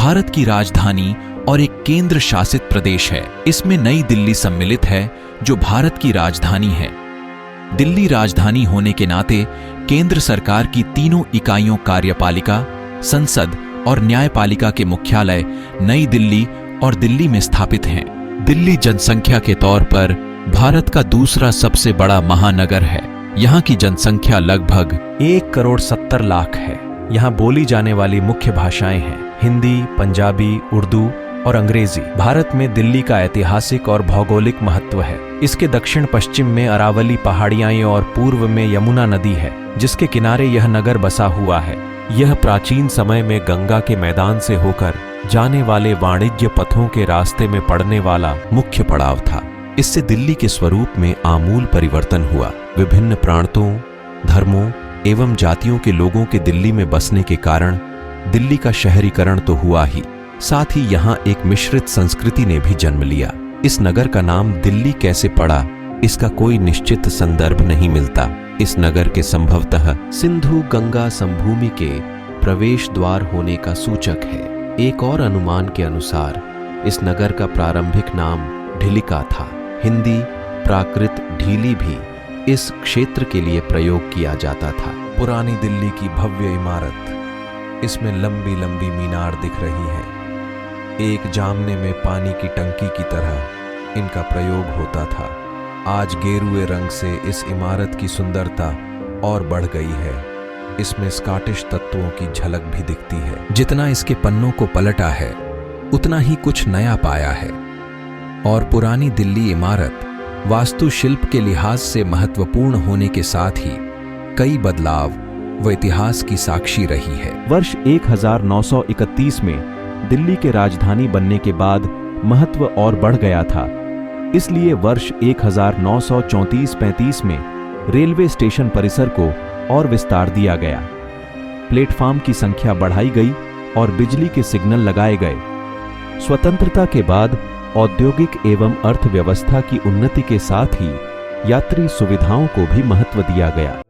भारत की राजधानी और एक केंद्र शासित प्रदेश है। इसमें नई दिल्ली सम्मिलित है जो भारत की राजधानी है। दिल्ली राजधानी होने के नाते केंद्र सरकार की तीनों इकाइयों कार्यपालिका, संसद और न्यायपालिका के मुख्यालय नई दिल्ली और दिल्ली में स्थापित हैं। दिल्ली जनसंख्या के तौर पर भारत का दूसरा सबसे बड़ा महानगर है। यहाँ की जनसंख्या लगभग 1,70,00,000 है। यहाँ बोली जाने वाली मुख्य भाषाएं हैं हिंदी, पंजाबी, उर्दू और अंग्रेजी। भारत में दिल्ली का ऐतिहासिक और भौगोलिक महत्व है। इसके दक्षिण पश्चिम में अरावली पहाड़ियां और पूर्व में यमुना नदी है, जिसके किनारे यह नगर बसा हुआ है। यह प्राचीन समय में गंगा के मैदान से होकर जाने वाले वाणिज्य पथों के रास्ते में पड़ने वाला मुख्य पड़ाव था। इससे दिल्ली के स्वरूप में आमूल परिवर्तन हुआ। विभिन्न प्रांतों, धर्मों एवं जातियों के लोगों के दिल्ली में बसने के कारण दिल्ली का शहरीकरण तो हुआ ही, साथ ही यहाँ एक मिश्रित संस्कृति ने भी जन्म लिया। इस नगर का नाम दिल्ली कैसे पड़ा, इसका कोई निश्चित संदर्भ नहीं मिलता। इस नगर के संभवतः सिंधु गंगा समभूमि के प्रवेश द्वार होने का सूचक है। एक और अनुमान के अनुसार इस नगर का प्रारंभिक नाम ढिलिका था। हिंदी प्राकृत ढीली भी इस क्षेत्र के लिए प्रयोग किया जाता था। पुरानी दिल्ली की भव्य इमारत, इसमें लंबी लंबी मीनार दिख रही है। एक जामने में पानी की टंकी की तरह इनका प्रयोग होता था। आज गेरुए रंग से इस इमारत की सुंदरता और बढ़ गई है। इसमें स्कॉटिश तत्वों की झलक भी दिखती है। जितना इसके पन्नों को पलटा है उतना ही कुछ नया पाया है। और पुरानी दिल्ली इमारत वास्तुशिल्प के लिहाज से महत्वपूर्ण होने के साथ ही कई बदलाव व इतिहास की साक्षी रही है। वर्ष 1931 में दिल्ली के राजधानी बनने के बाद महत्व और बढ़ गया था। इसलिए वर्ष 1934-35 में रेलवे स्टेशन परिसर को और विस्तार दिया गया। प्लेटफार्म की संख्या बढ़ाई गई और बिजली के सिग्नल लगाए गए। स्वतंत्रता के बाद औद्योगिक एवं अर्थव्यवस्था की उन्नति के साथ ही यात्री सुविधाओं को भी महत्व दिया गया।